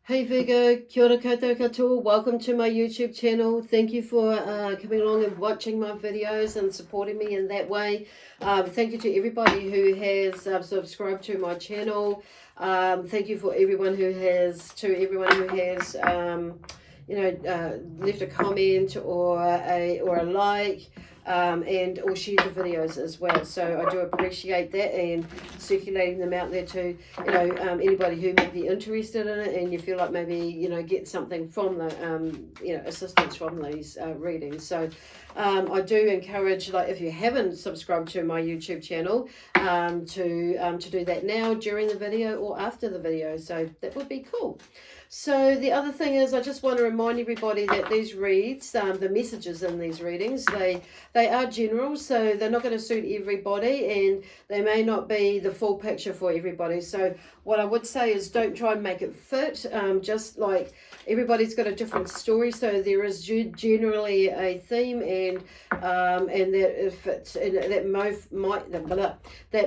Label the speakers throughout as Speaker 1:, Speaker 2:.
Speaker 1: Hey Virgo, kia ora koutou katoa. Welcome to my YouTube channel. Thank you for coming along and watching my videos and supporting me in that way. Thank you to everybody who has subscribed to my channel. Thank you for everyone who has, left a comment or a like. Or share the videos as well. So I do appreciate that, and circulating them out there to anybody who may be interested in it, and you feel like maybe get something from the assistance from these readings. So I do encourage, like, if you haven't subscribed to my YouTube channel, to do that now during the video or after the video. So that would be cool. So the other thing is, I just want to remind everybody that these reads, the messages in these readings, they are general, so they're not going to suit everybody, and they may not be the full picture for everybody. So what I would say is, don't try and make it fit. Just like everybody's got a different story, so there is generally a theme, and that if it's that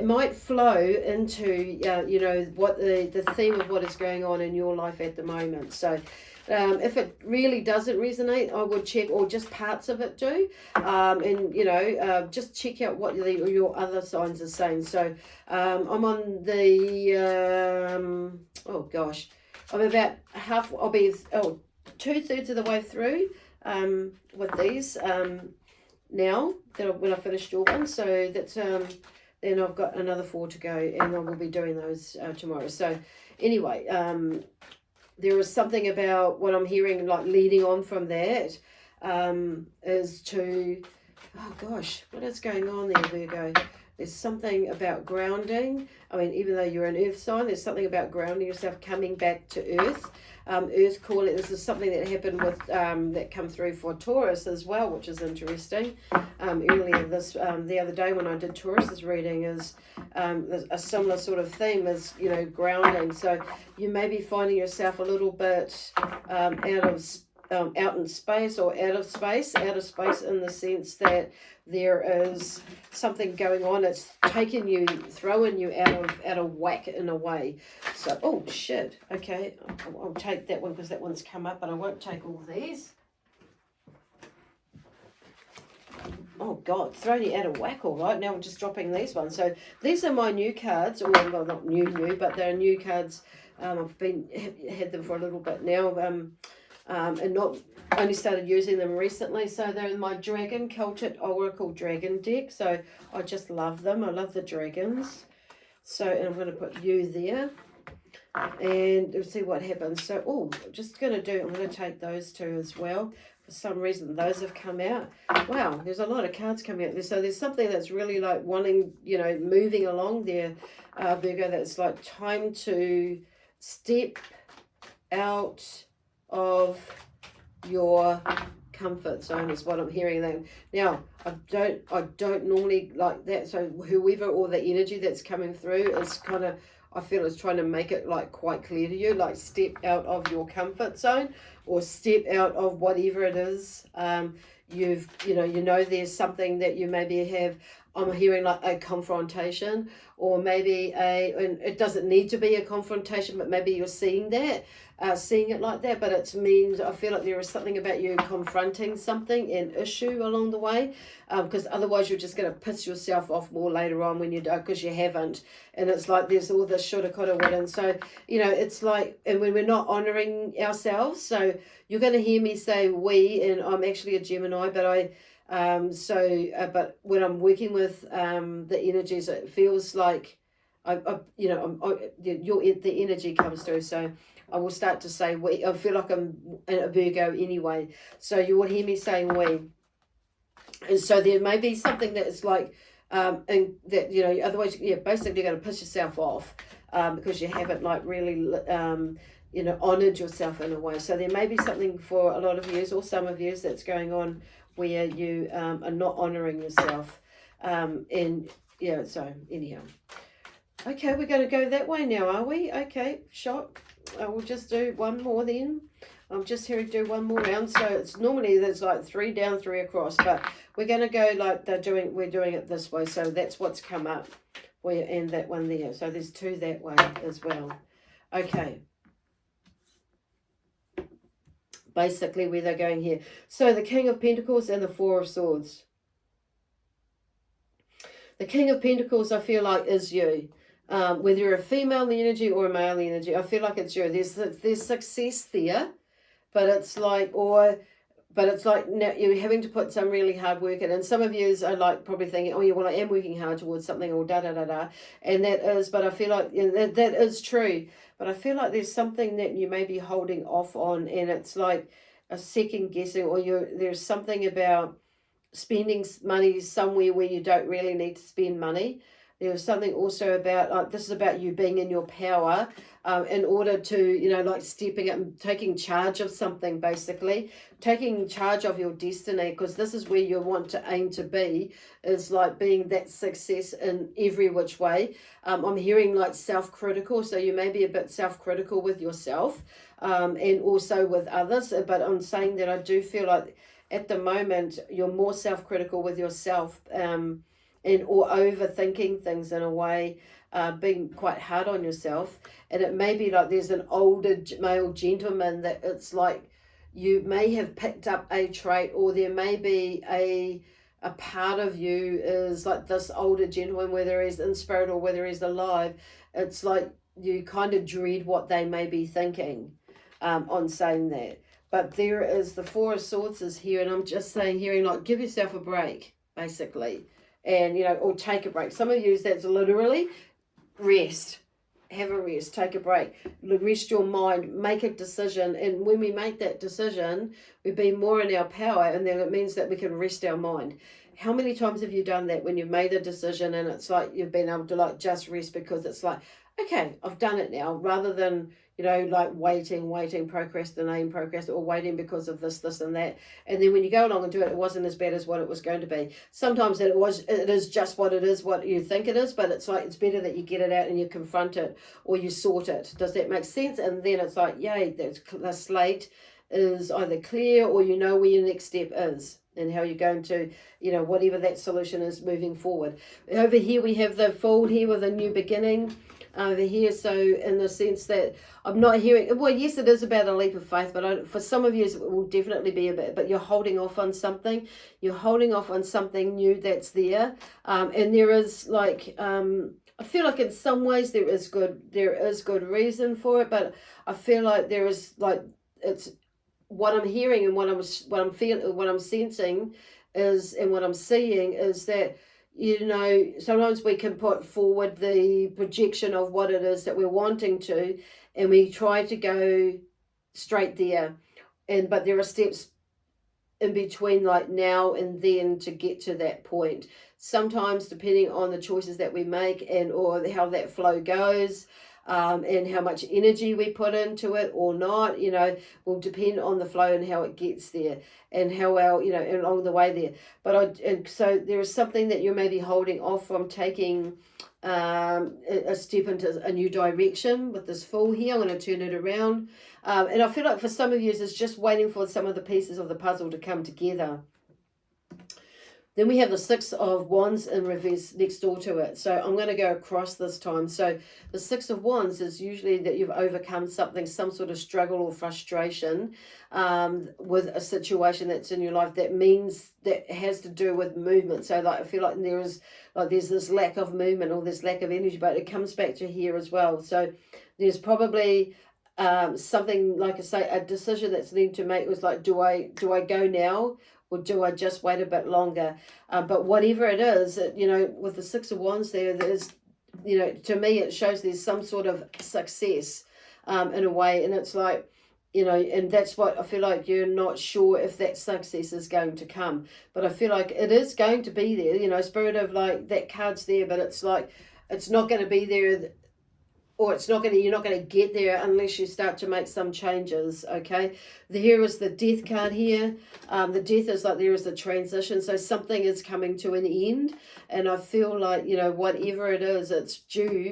Speaker 1: might flow into what the theme of what is going on in your life at the moment. So if it really doesn't resonate, I would check, or just parts of it do, just check out what your other signs are saying. So I'm on the I'm about half. I'll be 2/3 of the way through with these now when I finished your one. So that's then I've got another 4 to go, and I will be doing those tomorrow. So anyway, there is something about what I'm hearing, like leading on from that, is to, oh gosh, what is going on there, Virgo? There's something about grounding. I mean, even though you're an earth sign, there's something about grounding yourself, coming back to earth. Earth calling. This is something that happened with that come through for Taurus as well, which is interesting. Earlier the other day when I did Taurus's reading, is a similar sort of theme as grounding. So you may be finding yourself a little bit out in space, or out of space in the sense that there is something going on. It's throwing you out of whack in a way. So, oh shit, okay, I'll take that one because that one's come up, but I won't take all these. Oh God, throwing you out of whack, all right. Now I'm just dropping these ones. So these are my new cards, or well, not new, but they're new cards. I've had them for a little bit now, and not only started using them recently. So they're in my Dragon Celtic Oracle Dragon deck. So I just love them. I love the dragons. So, and I'm going to put you there, and we'll see what happens. So, I'm going to take those two as well. For some reason, those have come out. Wow, there's a lot of cards coming out there. So there's something that's really like wanting, moving along there, Virgo, that's like time to step out of your comfort zone is what I'm hearing then. Now, I don't normally like that. So whoever, or the energy that's coming through is kind of, I feel it's trying to make it like quite clear to you, like step out of your comfort zone, or step out of whatever it is. There's something that you maybe have. I'm hearing like a confrontation, or maybe and it doesn't need to be a confrontation, but maybe you're seeing it like that, but it means, I feel like there is something about you confronting something, an issue along the way, because otherwise you're just going to piss yourself off more later on when you do, because you haven't, and it's like there's all this shoulda, coulda, woulda, and so it's like, and when we're not honoring ourselves, so you're going to hear me say we, and I'm actually a Gemini, but but when I'm working with the energies, it feels like the energy comes through. So I will start to say we. I feel like I'm a Virgo anyway. So you will hear me saying we. And so there may be something that is like, and that, otherwise, basically you're going to piss yourself off because you haven't like really, honored yourself in a way. So there may be something for a lot of you, or some of you, that's going on where you are not honoring yourself. So anyhow. Okay, we're going to go that way now, are we? Okay, shot. I will just do one more then. I'm just here to do one more round. So it's normally there's like 3 down, 3 across, but we're going to go like we're doing it this way. So that's what's come up. And that one there. So there's 2 that way as well. Okay. basically where they're going here. So the King of Pentacles and the Four of Swords. The King of Pentacles, I feel like, is you. Whether you're a female energy or a male energy, I feel like it's you. There's success there, but it's like, now you're having to put some really hard work in. And some of you are like probably thinking, oh yeah, well I am working hard towards something, or da. And that is, but I feel like that is true. But I feel like there's something that you may be holding off on, and it's like a second guessing, or there's something about spending money somewhere where you don't really need to spend money. There's something also about, like, this is about you being in your power in order to, like stepping up and taking charge of something, basically. Taking charge of your destiny, because this is where you want to aim to be, is like being that success in every which way. I'm hearing like self-critical, so you may be a bit self-critical with yourself and also with others. But I'm saying that I do feel like at the moment you're more self-critical with yourself or overthinking things in a way, being quite hard on yourself. And it may be like there's an older male gentleman that it's like you may have picked up a trait, or there may be a part of you is like this older gentleman, whether he's in spirit or whether he's alive. It's like you kind of dread what they may be thinking on saying that. But there is the Four of Swords is here, and I'm just saying, hearing like, give yourself a break, basically. And, or take a break. Some of you, that's literally rest. Have a rest, take a break, rest your mind, make a decision. And when we make that decision, we be more in our power, and then it means that we can rest our mind. How many times have you done that when you've made a decision and it's like you've been able to like just rest, because it's like, okay, I've done it now, rather than, like waiting, procrastinating, or waiting because of this and that. And then when you go along and do it, it wasn't as bad as what it was going to be. Sometimes it is just what it is, what you think it is, but it's like, it's better that you get it out and you confront it, or you sort it. Does that make sense? And then it's like, yay, the slate is either clear, or you know where your next step is and how you're going to, whatever that solution is moving forward. Over here we have the Fool here with a new beginning. Over here, so in the sense that I'm not hearing, well, yes, it is about a leap of faith, but for some of you it will definitely be a bit, but you're holding off on something. You're holding off on something new that's there, and there is like, I feel like in some ways there is good reason for it, but I feel like there is like, it's what I'm hearing and what I'm feeling, what I'm sensing is, and what I'm seeing is that, sometimes we can put forward the projection of what it is that we're wanting to, and we try to go straight there. But there are steps in between, like now and then, to get to that point. Sometimes, depending on the choices that we make or how that flow goes, and how much energy we put into it or not, will depend on the flow and how it gets there, and how well, along the way there. But so there is something that you may be holding off from taking a step into a new direction with this Fool here. I'm going to turn it around. And I feel like for some of you, it's just waiting for some of the pieces of the puzzle to come together. Then we have the Six of Wands in reverse next door to it. So I'm going to go across this time. So the Six of Wands is usually that you've overcome something, some sort of struggle or frustration with a situation that's in your life that has to do with movement. So like I feel like there's this lack of movement or this lack of energy, but it comes back to here as well. So there's probably something, like I say, a decision that's needed to make. Was like, do I go now, or do I just wait a bit longer? But whatever it is, with the Six of Wands there's, to me it shows there's some sort of success in a way. And it's like, and that's what I feel like, you're not sure if that success is going to come. But I feel like it is going to be there, spirit of like, that card's there, but it's like, it's not going to be there, or you're not going to get there unless you start to make some changes, okay? Here is the Death card here. The Death is like, there is a transition. So something is coming to an end. And I feel like, whatever it is, it's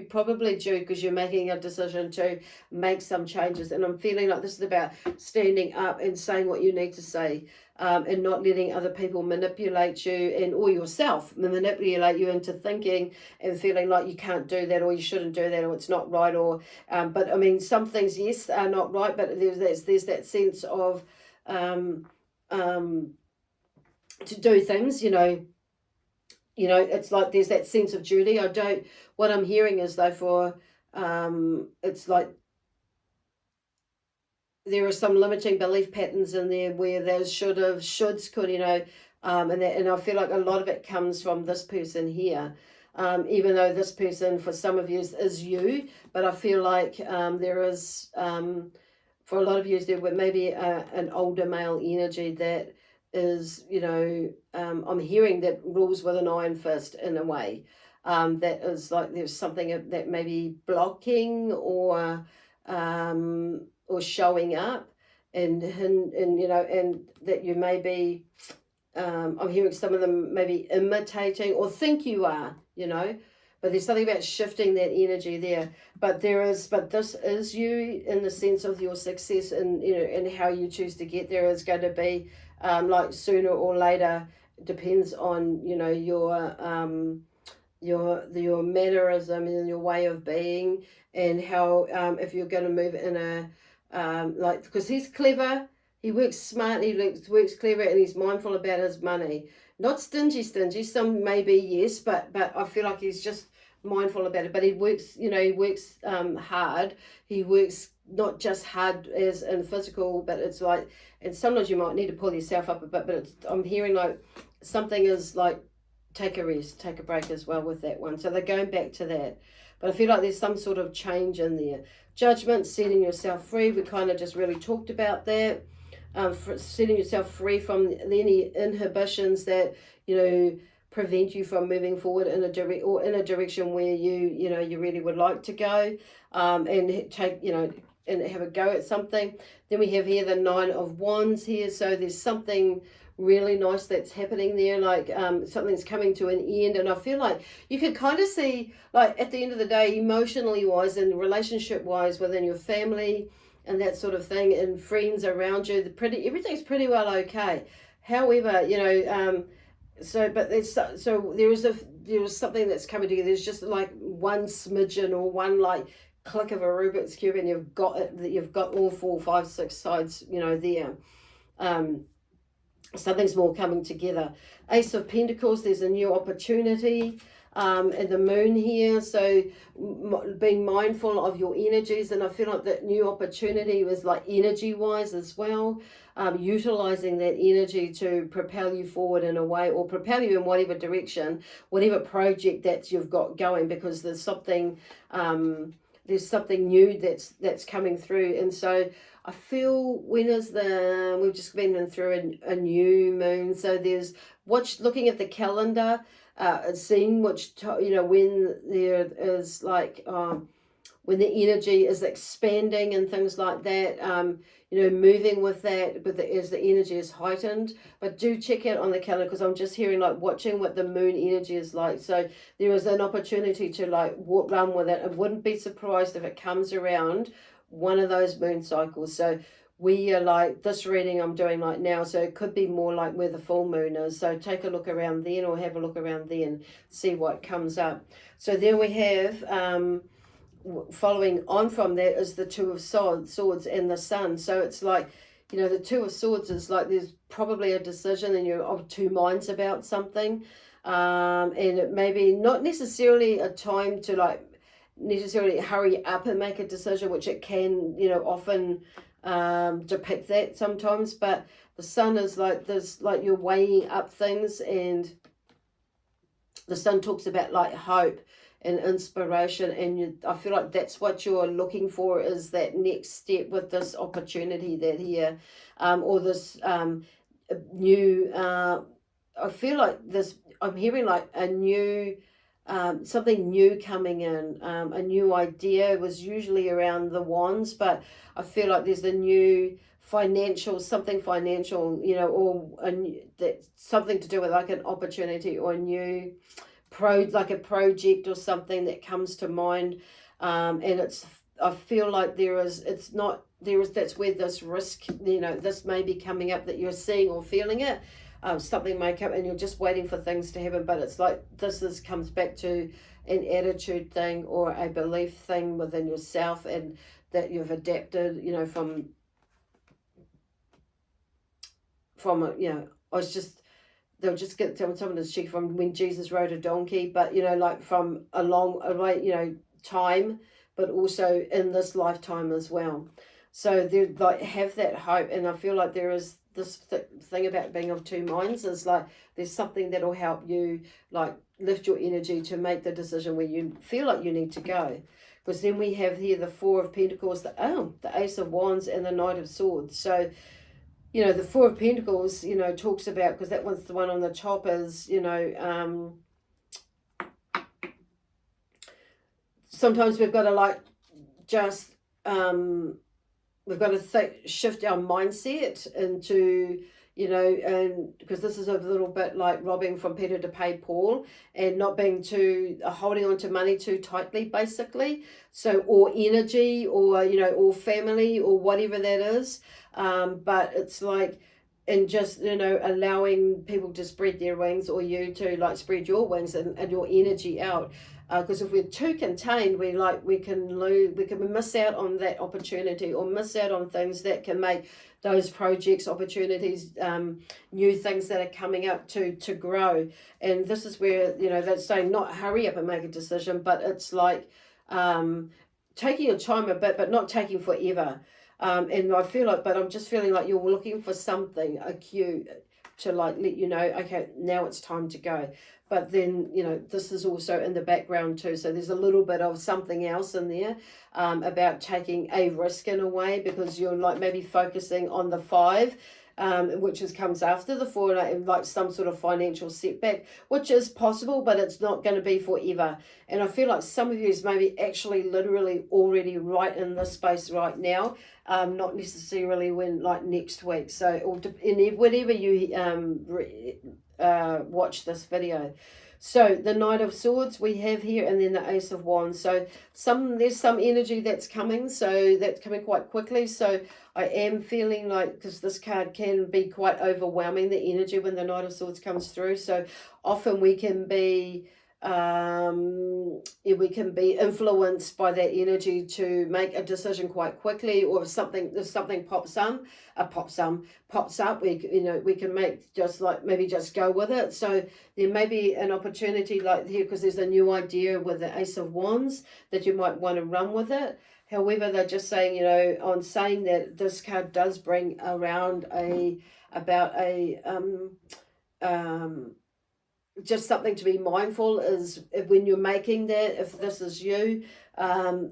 Speaker 1: probably due because you're making a decision to make some changes. And I'm feeling like this is about standing up and saying what you need to say. And not letting other people manipulate you or yourself manipulate you into thinking and feeling like you can't do that, or you shouldn't do that, or it's not right, or but I mean, some things, yes, are not right, but there's that sense of to do things, it's like there's that sense of duty. What I'm hearing is though it's like there are some limiting belief patterns in there where there's should have, shoulds could, and I feel like a lot of it comes from this person here. Even though this person for some of you is you, but I feel like there is, for a lot of you, there would maybe an older male energy that is, I'm hearing that rules with an iron fist in a way. That is like there's something that may be blocking or showing up, and that you may be, I'm hearing some of them maybe imitating or think you are, but there's something about shifting that energy there. But this is you in the sense of your success, and how you choose to get there is going to be like sooner or later, depends on your mannerism and your way of being, and how if you're going to move in a because he's clever, he works smart, he works clever, and he's mindful about his money. Not stingy. Some maybe yes, but I feel like he's just mindful about it. But he works, hard. He works not just hard as in physical, but it's like, and sometimes you might need to pull yourself up a bit. But I'm hearing like something is like take a rest, take a break as well with that one. So they're going back to that. But I feel like there's some sort of change in there. Judgment, setting yourself free. We kind of just really talked about that. For setting yourself free from any inhibitions that prevent you from moving forward in a direction where you really would like to go, and take and have a go at something. Then we have here the 9 of Wands here, so there's something really nice that's happening there, like something's coming to an end. And I feel like you can kind of see, like, at the end of the day, emotionally wise and relationship wise within your family and that sort of thing, and friends around you, everything's pretty well okay. However, but there is something that's coming together. There's just like one smidgen or one like click of a Rubik's cube, and you've got all 4, 5, 6 sides, there. Something's more coming together. Ace of Pentacles, there's a new opportunity, and the moon here, so being mindful of your energies. And I feel like that new opportunity was like energy wise as well, utilizing that energy to propel you forward in a way, or propel you in whatever direction, whatever project that you've got going, because there's something new that's coming through. And so I feel we've just been through a new moon, so there's looking at the calendar, seeing when there is like when the energy is expanding and things like that, moving with that, but as the energy is heightened. But do check out on the calendar, because I'm just hearing like watching what the moon energy is like. So there is an opportunity to like run with it. I wouldn't be surprised if it comes around one of those moon cycles. So we are like, this reading I'm doing like now, so it could be more like where the full moon is. So take a look around then, or have a look around then, see what comes up. So then we have following on from that is the 2 of Swords and the Sun. So it's like, the 2 of Swords is like there's probably a decision and you're of two minds about something, and it may be not necessarily a time to like necessarily hurry up and make a decision, which it can often depict that sometimes. But the Sun is like this, like you're weighing up things, and the Sun talks about like hope and inspiration, and I feel like that's what you're looking for, is that next step with this opportunity that here, or this new, I feel like this, I'm hearing like a new, something new coming in, a new idea. It was usually around the Wands, but I feel like there's a new something financial, or that's something to do with like an opportunity or a new like a project or something that comes to mind, and I feel like that's where this risk, this may be coming up, that you're seeing or feeling it. Something may come and you're just waiting for things to happen, but it's like this comes back to an attitude thing or a belief thing within yourself, and that you've adapted, from from, you know, they'll just get some of this cheek from when Jesus rode a donkey, but, you know, like from a long away, you know, time, but also in this lifetime as well. So they like have that hope, and I feel like there is this thing about being of two minds is like there's something that'll help you like lift your energy to make the decision where you feel like you need to go. Because then we have here the Four of Pentacles, the Ace of Wands, and the Knight of Swords. So, you know, the Four of Pentacles, you know, talks about, because that one's the one on the top, is, you know, sometimes we've got to like just, we've got to shift our mindset into, you know, and because this is a little bit like robbing from Peter to pay Paul, and not being too, holding on to money too tightly, basically. So, or energy, or, you know, or family, or whatever that is. But it's like, and just, you know, allowing people to spread their wings, or you to like spread your wings and your energy out. Because if we're too contained, we can miss out on that opportunity, or miss out on things that can make those projects, opportunities, new things that are coming up to grow. And this is where, you know, that's saying not hurry up and make a decision, but it's like taking your time a bit, but not taking forever. And I feel like, but I'm just feeling like you're looking for something, a cue to like let you know, okay, now it's time to go. But then, you know, this is also in the background too. So there's a little bit of something else in there about taking a risk in a way, because you're like maybe focusing on the 5, which comes after the 4, like some sort of financial setback, which is possible, but it's not going to be forever. And I feel like some of you is maybe actually literally already right in this space right now, not necessarily when like next week. So, or whenever you watch this video. So the Knight of Swords we have here, and then the Ace of Wands. So there's some energy that's coming, so that's coming quite quickly. So I am feeling like, because this card can be quite overwhelming, the energy when the Knight of Swords comes through. So often we can be influenced by that energy to make a decision quite quickly, or if something pops up, we can make just like maybe just go with it. So there may be an opportunity like here, because there's a new idea with the Ace of Wands, that you might want to run with it. However, they're just saying, you know, on saying that this card does bring around just something to be mindful is when you're making that, if this is you,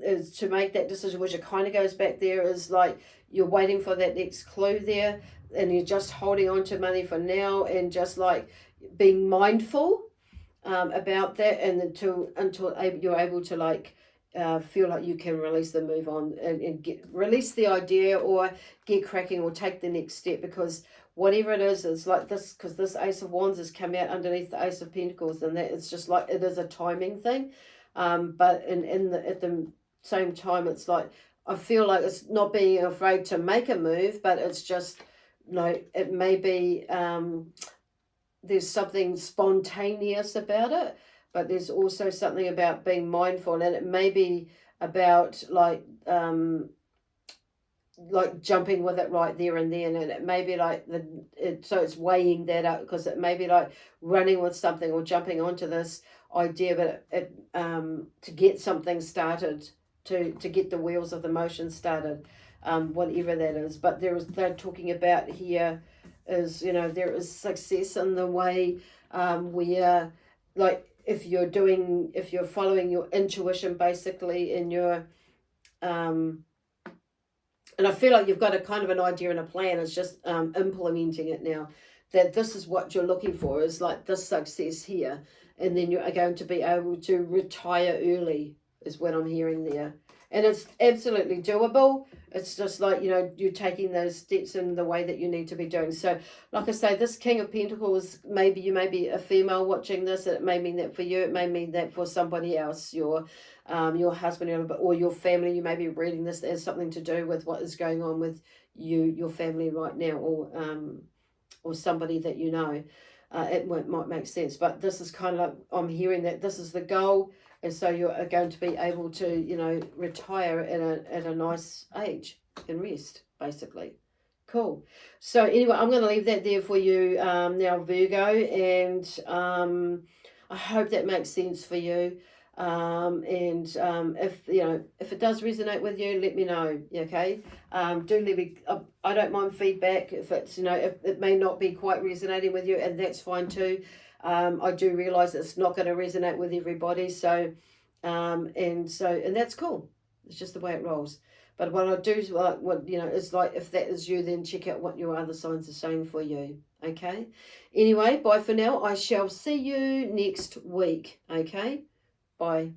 Speaker 1: is to make that decision, which it kind of goes back there, is like you're waiting for that next clue there, and you're just holding on to money for now, and just like being mindful about that, and until you're able to like feel like you can release the move on, and release the idea, or get cracking, or take the next step. Because whatever it is, it's like this, because this Ace of Wands has come out underneath the Ace of Pentacles, and that it's just like it is a timing thing. But at the same time, it's like I feel like it's not being afraid to make a move, but it's just, you know, it may be there's something spontaneous about it, but there's also something about being mindful, and it may be about like jumping with it right there and then, and it may be like so it's weighing that up, because it may be like running with something, or jumping onto this idea, but it to get something started, to get the wheels of the motion started, whatever that is. But they're talking about here is, you know, there is success in the way where, like, if you're following your intuition, basically, in your and I feel like you've got a kind of an idea and a plan. It's just implementing it now. That this is what you're looking for, is like this success here. And then you are going to be able to retire early, is what I'm hearing there. And it's absolutely doable. It's just like, you know, you're taking those steps in the way that you need to be doing. So, like I say, this King of Pentacles, maybe you may be a female watching this. It may mean that for you. It may mean that for somebody else, your husband or your family. You may be reading this as something to do with what is going on with your family right now, or somebody that you know. It might make sense. But this is kind of like, I'm hearing that this is the goal. And so you're going to be able to, you know, retire at a nice age and rest, basically. Cool. So anyway, I'm going to leave that there for you now, Virgo, and I hope that makes sense for you. If if it does resonate with you, let me know. Okay. Do let me. I don't mind feedback if it's if it may not be quite resonating with you, and that's fine too. I do realize it's not going to resonate with everybody, so and that's cool. It's just the way it rolls. But what I do is is like if that is you, then check out what your other signs are saying for you. Okay. Anyway, bye for now. I shall see you next week. Okay. Bye.